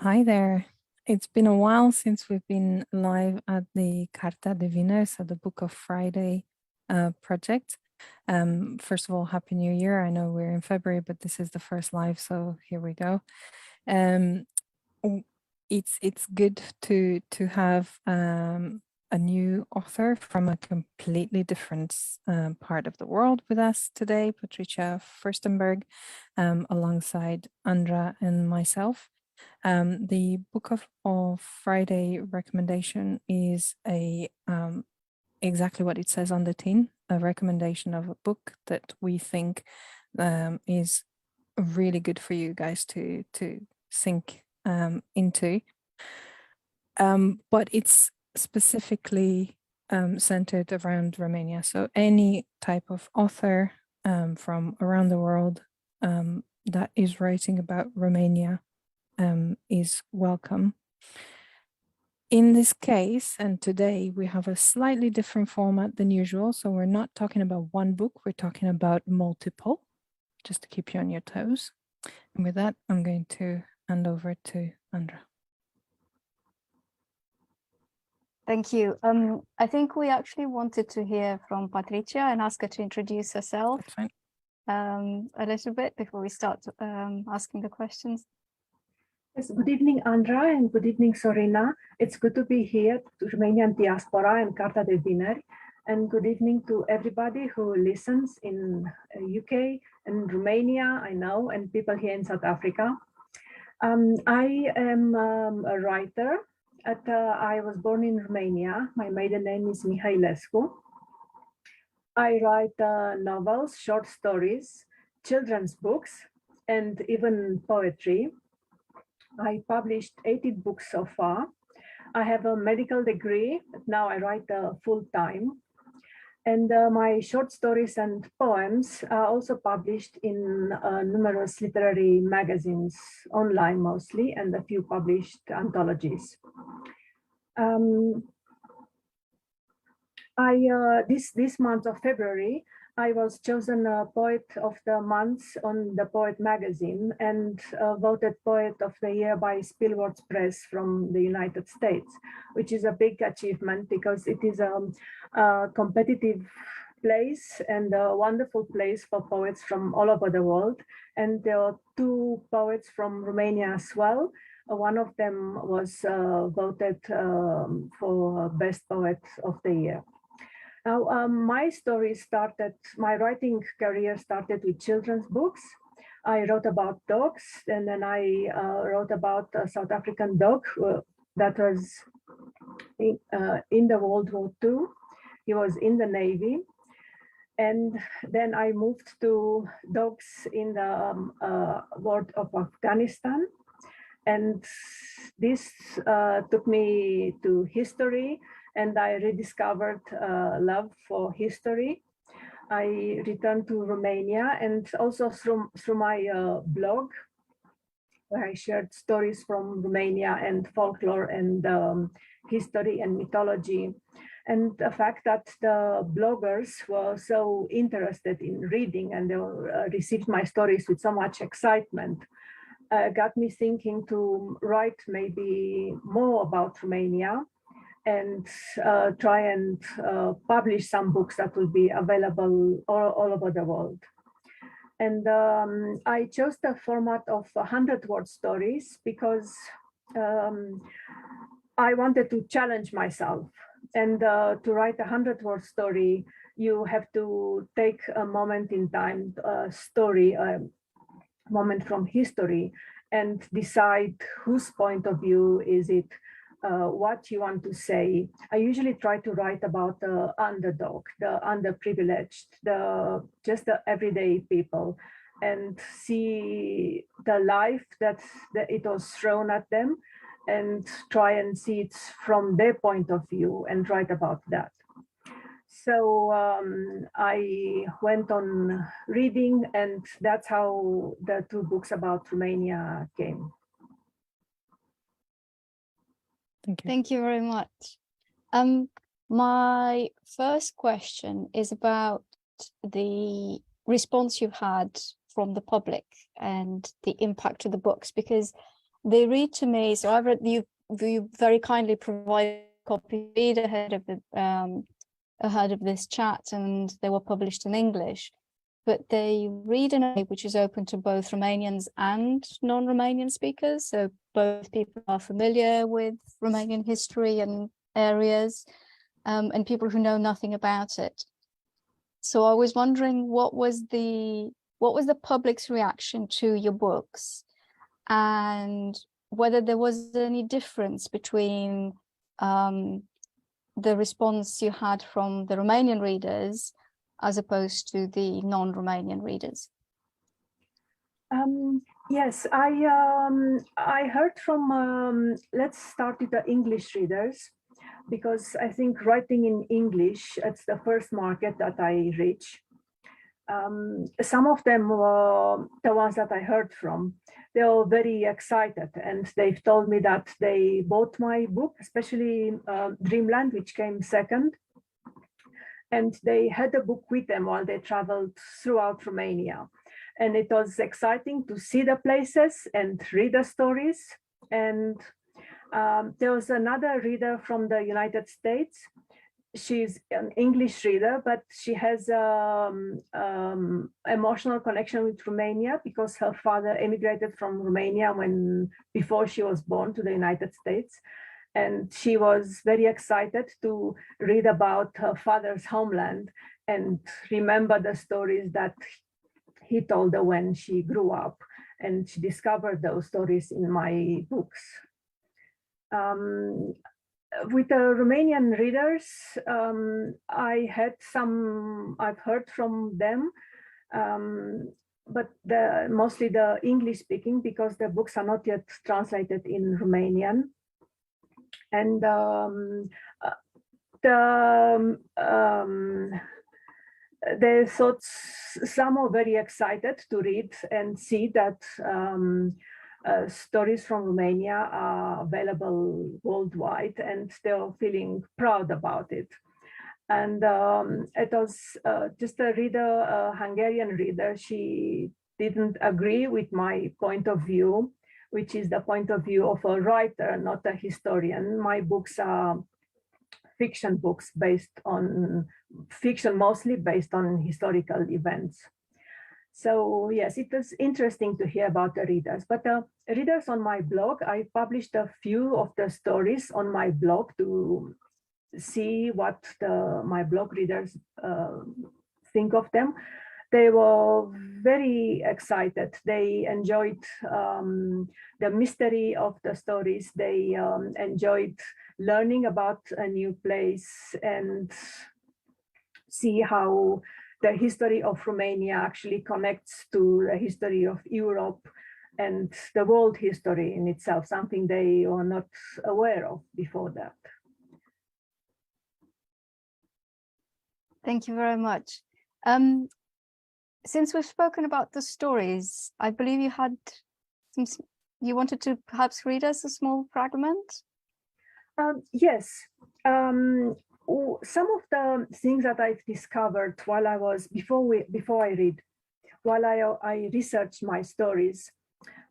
Hi there. It's been a while since we've been live at the Cartea de vineri, so the Book of Friday project. First of all, Happy New Year. I know we're in February, but this is the first live, so here we go. It's good to have a new author from a completely different part of the world with us today, Patricia Furstenberg, alongside Andra and myself. The Book of Friday recommendation is exactly what it says on the tin, a recommendation of a book that we think is really good for you guys to sink into. But it's specifically centered around Romania. So any type of author from around the world that is writing about Romania is welcome. In this case, and today we have a slightly different format than usual. So we're not talking about one book, we're talking about multiple, just to keep you on your toes. And with that, I'm going to hand over to Andra. Thank you. I think we actually wanted to hear from Patricia and ask her to introduce herself a little bit before we start asking the questions. Yes, good evening, Andra, and good evening, Sorina. It's good to be here to Romanian Diaspora and Cartea de vineri, and good evening to everybody who listens in UK and Romania, I know, and people here in South Africa. I am a writer. I was born in Romania. My maiden name is Mihailescu. I write novels, short stories, children's books, and even poetry. I published 18 books so far. I have a medical degree, but now I write full-time. And my short stories and poems are also published in numerous literary magazines, online mostly, and a few published anthologies. This month of February, I was chosen Poet of the Month on the Poet magazine and voted Poet of the Year by Spillwords Press from the United States, which is a big achievement because it is a competitive place and a wonderful place for poets from all over the world. And there are two poets from Romania as well. One of them was voted for Best Poet of the Year. Now, my writing career started with children's books. I wrote about dogs, and then I wrote about a South African dog that was in the World War II. He was in the Navy. And then I moved to dogs in the war of Afghanistan. And this took me to history, and I rediscovered love for history. I returned to Romania, and also through my blog, where I shared stories from Romania and folklore and history and mythology. And the fact that the bloggers were so interested in reading and they received my stories with so much excitement got me thinking to write maybe more about Romania and try and publish some books that will be available all over the world. And I chose the format of 100-word stories because I wanted to challenge myself. And to write a 100-word story, you have to take a moment in time, a story, a moment from history, and decide whose point of view is it, what you want to say. I usually try to write about the underdog, the underprivileged, just the everyday people, and see the life that it was thrown at them, and try and see it from their point of view and write about that. So I went on reading, and that's how the two books about Romania came. Thank you. Thank you very much. My first question is about the response you've had from the public and the impact of the books, because they read to me. So I've read you very kindly provide a copy read ahead of this chat, and they were published in English. But they read in a way which is open to both Romanians and non-Romanian speakers. So both people are familiar with Romanian history and areas, and people who know nothing about it. So I was wondering, what was the public's reaction to your books, and whether there was any difference between the response you had from the Romanian readers as opposed to the non-Romanian readers? Yes, I heard from, let's start with the English readers, because I think writing in English, it's the first market that I reach. Some of them were the ones that I heard from. They were very excited, and they've told me that they bought my book, especially Dreamland, which came second. And they had the book with them while they traveled throughout Romania. And it was exciting to see the places and read the stories. And there was another reader from the United States. She's an English reader, but she has emotional connection with Romania because her father emigrated from Romania before she was born to the United States. And she was very excited to read about her father's homeland and remember the stories that he told her when she grew up. And she discovered those stories in my books. With the Romanian readers, I've heard from them, but mostly the English speaking, because the books are not yet translated in Romanian. And they thought some are very excited to read and see that stories from Romania are available worldwide, and they're feeling proud about it. And it was just a reader, a Hungarian reader. She didn't agree with my point of view, which is the point of view of a writer, not a historian. My books are fiction books mostly based on historical events. So yes, it was interesting to hear about the readers. But the readers on my blog, I published a few of the stories on my blog to see what my blog readers think of them. They were very excited. They enjoyed the mystery of the stories. They enjoyed learning about a new place and see how the history of Romania actually connects to the history of Europe and the world history in itself, something they were not aware of before that. Thank you very much. Since we've spoken about the stories, I believe you wanted to perhaps read us a small fragment? Yes. Some of the things that I've discovered while I researched my stories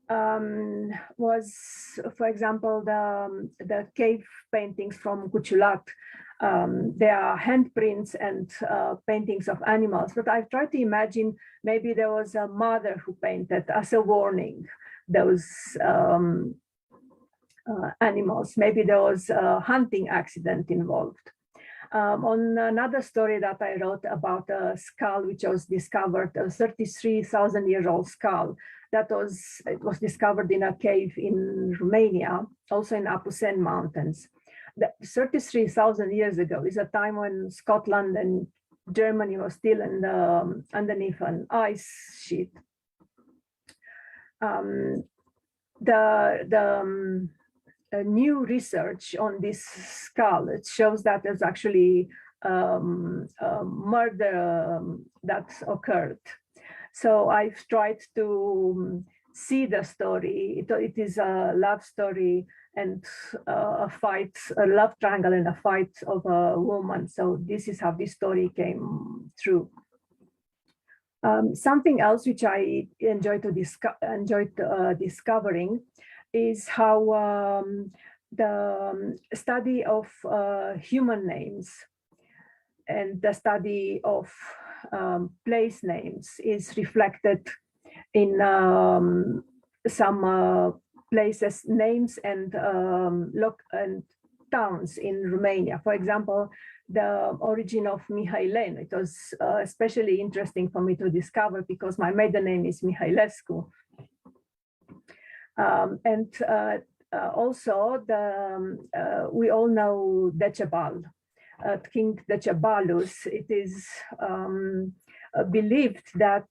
was, for example, the cave paintings from Culoare. They are handprints and paintings of animals, but I've tried to imagine maybe there was a mother who painted as a warning those animals. Maybe there was a hunting accident involved. On another story that I wrote about a skull which was discovered, a 33,000-year-old skull, it was discovered in a cave in Romania, also in Apuseni Mountains. 33,000 years ago is a time when Scotland and Germany was still underneath an ice sheet. New research on this skull, it shows that there's actually a murder that occurred. So I've tried to see the story. It is a love story and a love triangle and a fight of a woman. So this is how this story came through. Something else which I enjoyed discovering is how the study of human names and the study of place names is reflected in some places, names and towns in Romania. For example, the origin of Mihailene. It was especially interesting for me to discover because my maiden name is Mihailescu. Also, we all know Decebal, King Decebalus. It is believed that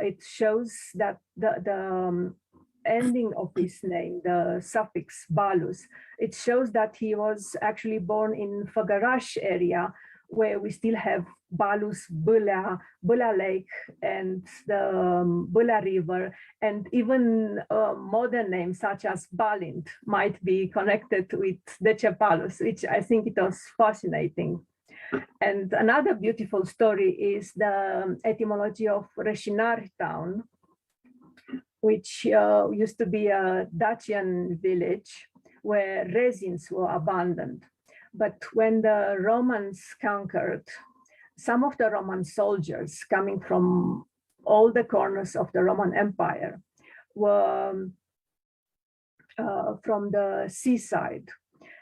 it shows that the ending of his name, the suffix balus, it shows that he was actually born in Făgăraș area, where we still have Balus, Bâlea, Bâlea Lake, and the Bâlea River, and even modern names such as Balint might be connected with Decebalus, which I think it was fascinating. And another beautiful story is the etymology of Reșinar town, which used to be a Dacian village where resins were abundant. But when the Romans conquered, some of the Roman soldiers coming from all the corners of the Roman Empire were from the seaside,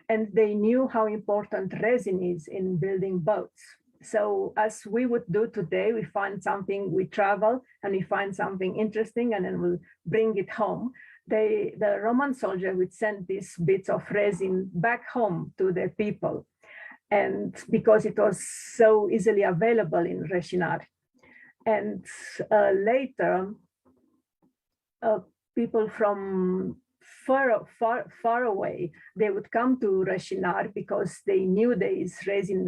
and they knew how important resin is in building boats. So as we would do today, we find something, we travel and we find something interesting and then we'll bring it home. The Roman soldier would send these bits of resin back home to their people. And because it was so easily available in Reșinar. And later, people from far away, they would come to Reșinar because they knew there is resin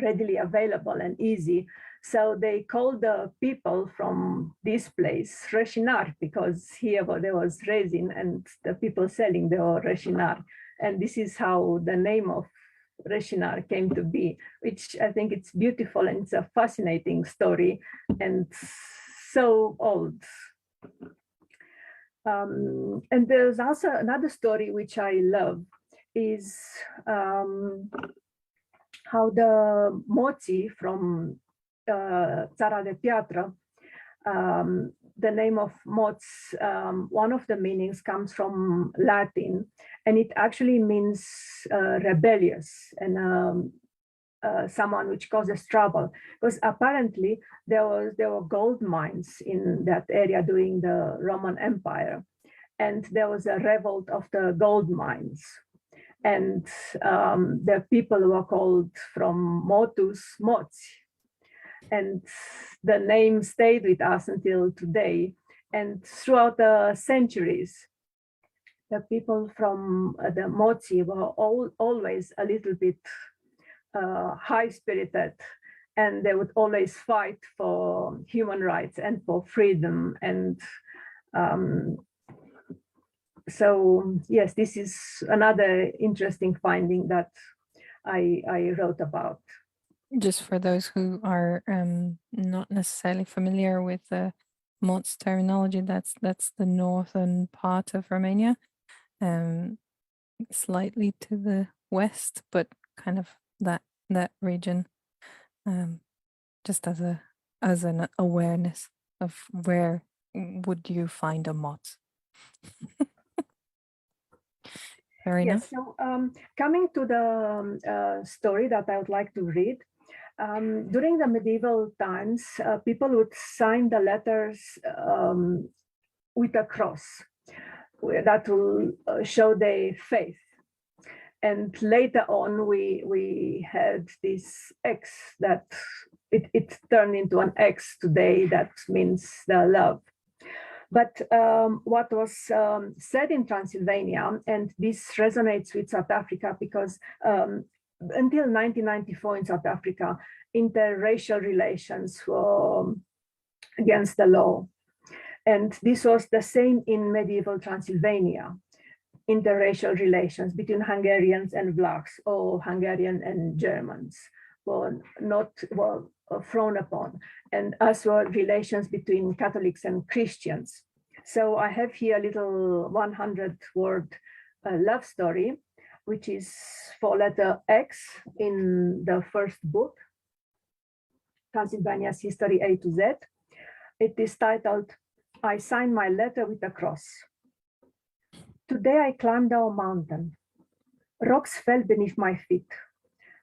readily available and easy. So they called the people from this place Reșinar because here there was resin and the people selling they were Reșinar. And this is how the name of Reșinar came to be, which I think it's beautiful and it's a fascinating story and so old. And there's also another story which I love is how the moții from Țara de Piatră, the name of moț, one of the meanings comes from Latin, and it actually means rebellious and someone which causes trouble. Because apparently there were gold mines in that area during the Roman Empire, and there was a revolt of the gold mines. And the people were called from motus, moți. And the name stayed with us until today. And throughout the centuries, the people from the moții were always a little bit high-spirited, and they would always fight for human rights and for freedom. And so, yes, this is another interesting finding that I wrote about. Just for those who are not necessarily familiar with the moț terminology, that's the northern part of Romania, slightly to the west, but kind of that region, just as an awareness of where would you find a moț. Fair enough. Yes, so coming to the story that I would like to read, during the medieval times, people would sign the letters with a cross that will show their faith. And later on, we had this X that it turned into an X today that means the love. But what was said in Transylvania, and this resonates with South Africa because until 1994 in South Africa, interracial relations were against the law. And this was the same in medieval Transylvania. Interracial relations between Hungarians and Vlachs or Hungarian and Germans were frowned upon, and as were relations between Catholics and Christians. So I have here a little 100-word love story, which is for letter X in the first book, Transylvania's History A to Z. It is titled, I Signed My Letter with a Cross. Today I climbed our mountain. Rocks fell beneath my feet,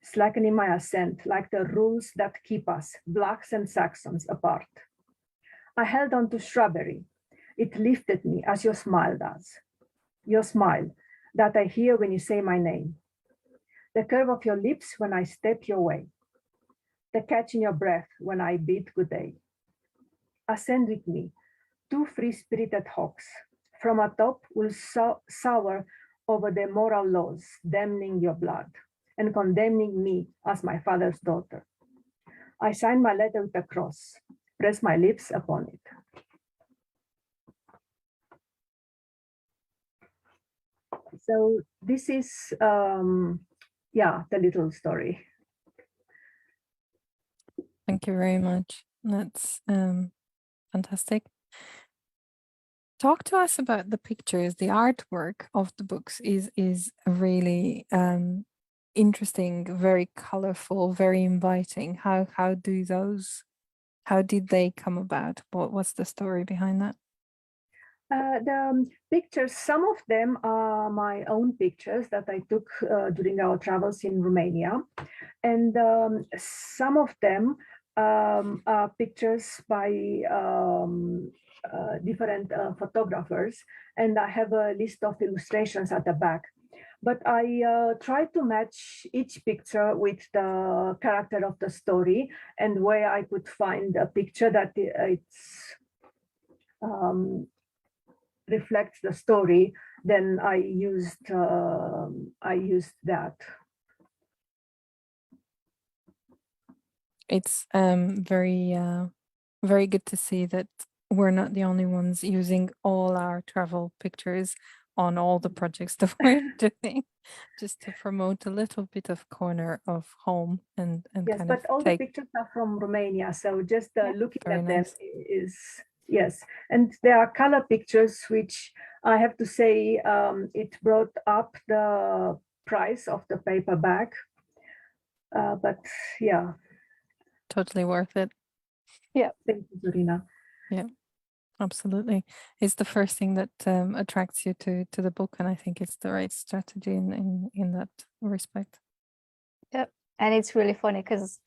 slackening my ascent like the rules that keep us, Blacks and Saxons, apart. I held on to shrubbery. It lifted me as your smile does. Your smile that I hear when you say my name. The curve of your lips when I step your way. The catch in your breath when I bid good day. Ascend with me, two free-spirited hawks. From atop will soar over the moral laws, damning your blood and condemning me as my father's daughter. I sign my letter with a cross, press my lips upon it. So this is, yeah, the little story. Thank you very much. That's fantastic. Talk to us about the pictures. The artwork of the books is really interesting, very colorful, very inviting. How did they come about? What's the story behind that? The pictures, some of them are my own pictures that I took during our travels in Romania. And some of them are pictures by different photographers. And I have a list of illustrations at the back. But I try to match each picture with the character of the story and where I could find a picture that it's reflects the story, then I used that. It's very good to see that we're not the only ones using all our travel pictures on all the projects that we're doing, just to promote a little bit of corner of home and yes, kind but of all the pictures are from Romania, so just looking at them is. Yes, and there are color pictures, which I have to say it brought up the price of the paperback. But yeah. Totally worth it. Yeah, thank you, Zorina. Yeah, absolutely. It's the first thing that attracts you to the book, and I think it's the right strategy in that respect. Yep, and it's really funny because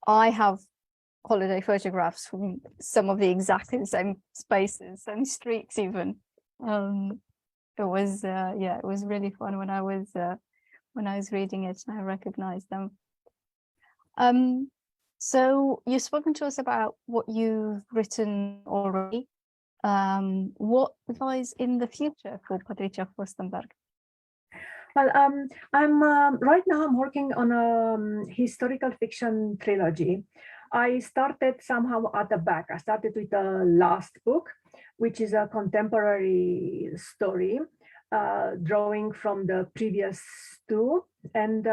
I have holiday photographs from some of the exactly the same spaces and streets even. It was it was really fun when I was reading it and I recognized them. So you've spoken to us about what you've written already. What lies in the future for Patricia Furstenberg? Well, I'm right now I'm working on a historical fiction trilogy. I started somehow at the back. I started with the last book, which is a contemporary story, drawing from the previous two. And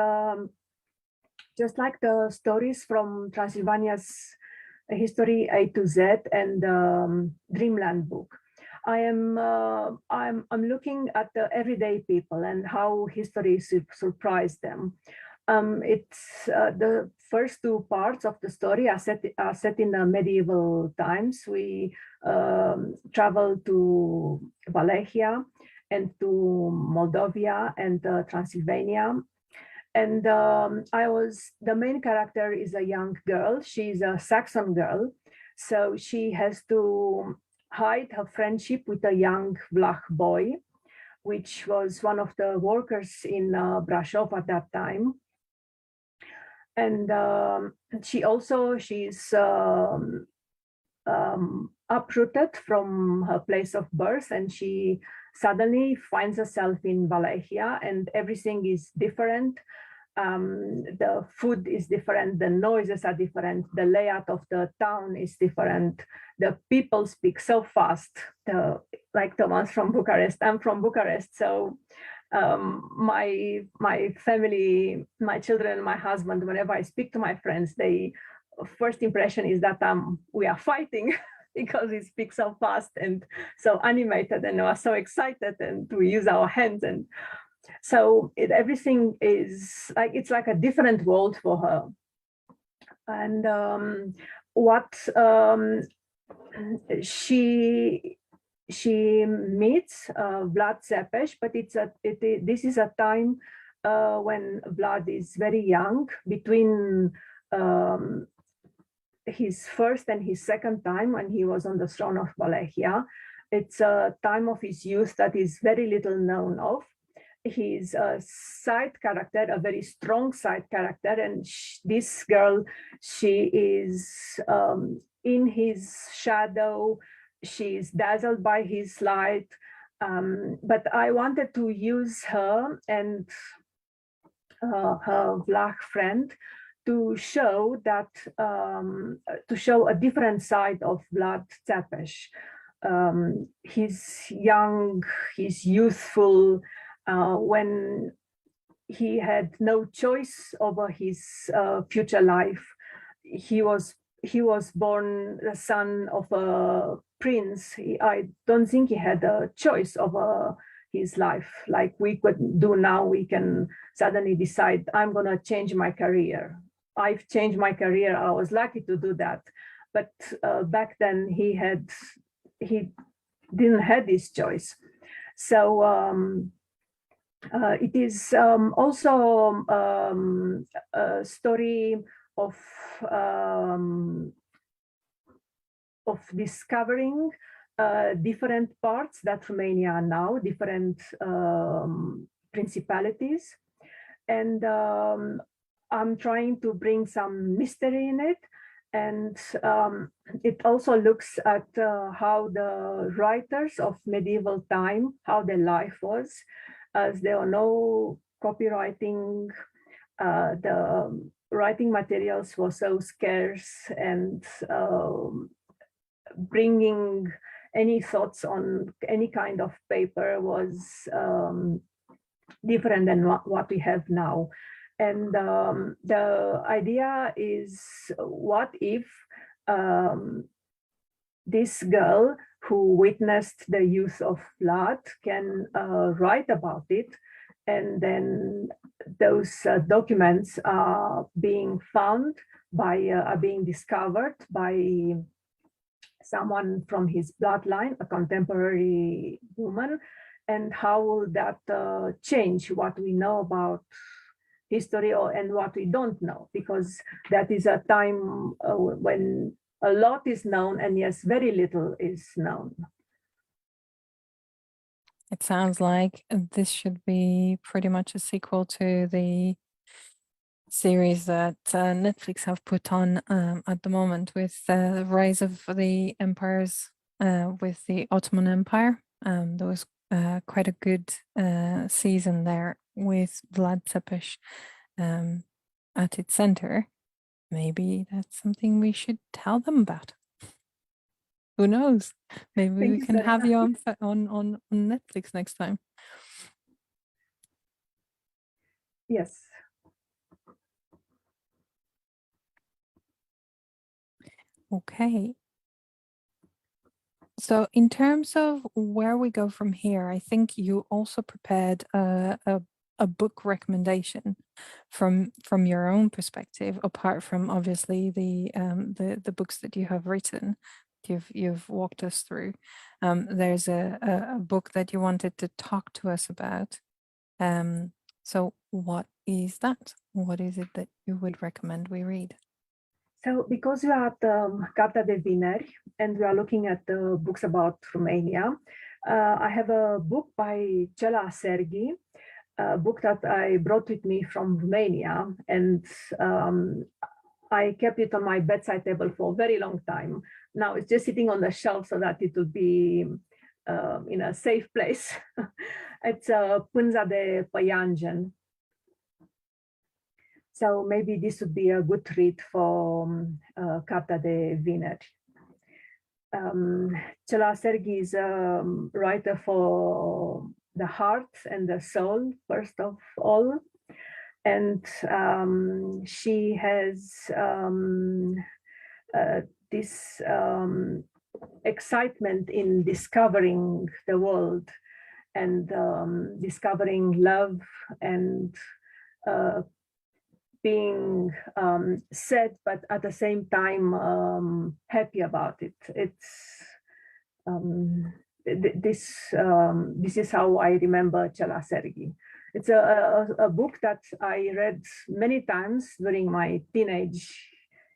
just like the stories from Transylvania's History A to Z and Dreamland book, I'm looking at the everyday people and how history surprised them. It's the first two parts of the story are set in the medieval times. We travel to Wallachia and to Moldavia and Transylvania. And the main character is a young girl. She's a Saxon girl. So she has to hide her friendship with a young Vlach boy, which was one of the workers in Brașov at that time. And she's uprooted from her place of birth, and she suddenly finds herself in Wallachia, and everything is different. The food is different, the noises are different, the layout of the town is different, the people speak so fast, like the ones from Bucharest. I'm from Bucharest, so my family, my children, my husband, whenever I speak to my friends, first impression is that we are fighting because he speaks so fast and so animated, and I was so excited, and we use our hands, and so everything is like, it's like a different world for her. And what she meets Vlad Țepeș, but this is a time when Vlad is very young, between his first and his second time when he was on the throne of Wallachia. It's a time of his youth that is very little known of. He's a side character, a very strong side character, and this girl, she is in his shadow. She's dazzled by his light, but I wanted to use her and her Vlach friend to show that, to show a different side of Vlad Țepeș. He's young, he's youthful, when he had no choice over his future life. He was born the son of a prince. I don't think he had a choice over his life like we could do now. We can suddenly decide, I'm going to change my career. I've changed my career. I was lucky to do that. But back then he didn't have this choice. So it is also a story of discovering different parts that Romania are now, different principalities. And I'm trying to bring some mystery in it. And it also looks at how the writers of medieval time, how their life was, as there were no copywriting. The writing materials were so scarce, and bringing any thoughts on any kind of paper was different than what we have now. And the idea is, what if this girl who witnessed the youth of Vlad can write about it, and then those documents are being found are being discovered by someone from his bloodline, a contemporary woman, and how will that change what we know about history and what we don't know, because that is a time when a lot is known and yes, very little is known. It sounds like this should be pretty much a sequel to the series that Netflix have put on at the moment, with the rise of the empires, with the Ottoman Empire. There was quite a good season there with Vlad Țepeș at its center. Maybe that's something we should tell them about. Who knows? Maybe we can have you on Netflix next time. Yes. Okay. So in terms of where we go from here, I think you also prepared a book recommendation from your own perspective, apart from obviously the books that you have written. You've walked us through. There's a book that you wanted to talk to us about. So what is that? What is it that you would recommend we read? So because we are at Cartea de vineri and we are looking at the books about Romania, I have a book by Cela Sergi, a book that I brought with me from Romania, and I kept it on my bedside table for a very long time. Now it's just sitting on the shelf so that it will be in a safe place. It's Pânza de Păianjen. So maybe this would be a good read for Cartea de vineri. Cela Sergi is a writer for the heart and the soul, first of all. And she has this excitement in discovering the world and discovering love and being sad, but at the same time happy about it. It's this is how I remember Cela Sergi. It's a book that I read many times during my teenage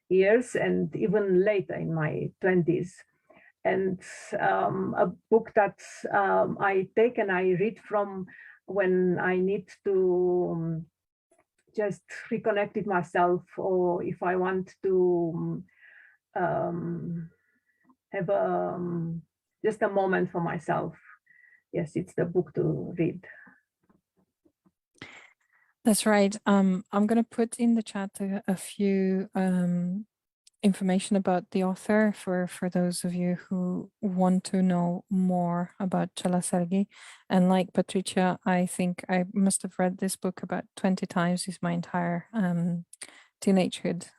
years and even later in my 20s. And a book that I take and I read from when I need to just reconnect with myself, or if I want to have just a moment for myself. Yes, it's the book to read. That's right. I'm going to put in the chat a few information about the author for those of you who want to know more about Cela Sergi. And like Patricia, I think I must have read this book about 20 times. Is my entire teenagehood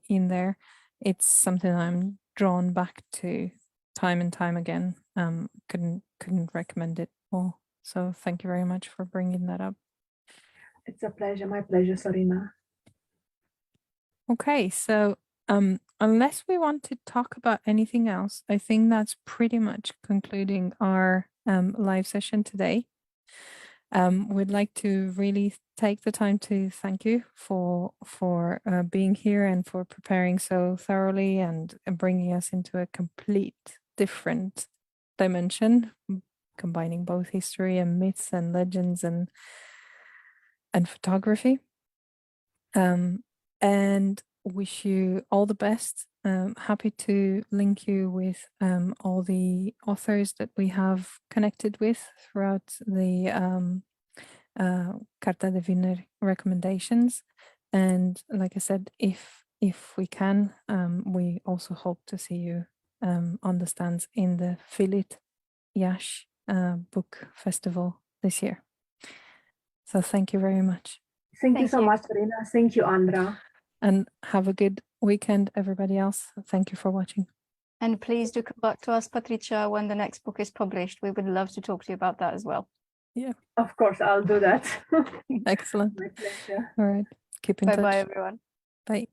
in there. It's something I'm drawn back to time and time again. Couldn't recommend it more. So thank you very much for bringing that up. It's a pleasure, my pleasure, Sorina. Okay, so unless we want to talk about anything else, I think that's pretty much concluding our live session today. We'd like to really take the time to thank you for being here and for preparing so thoroughly and bringing us into a complete different dimension, combining both history and myths and legends and photography. And wish you all the best. Happy to link you with all the authors that we have connected with throughout the Cartea de vineri recommendations. And like I said, if we can, we also hope to see you on the stands in the Filit Yash book festival this year. So thank you very much. Thank you so much, Sorina. Thank you, Andra. And have a good weekend, everybody else. Thank you for watching. And please do come back to us, Patricia, when the next book is published. We would love to talk to you about that as well. Yeah. Of course, I'll do that. Excellent. My pleasure. All right. Keep in touch. Bye-bye, everyone. Bye.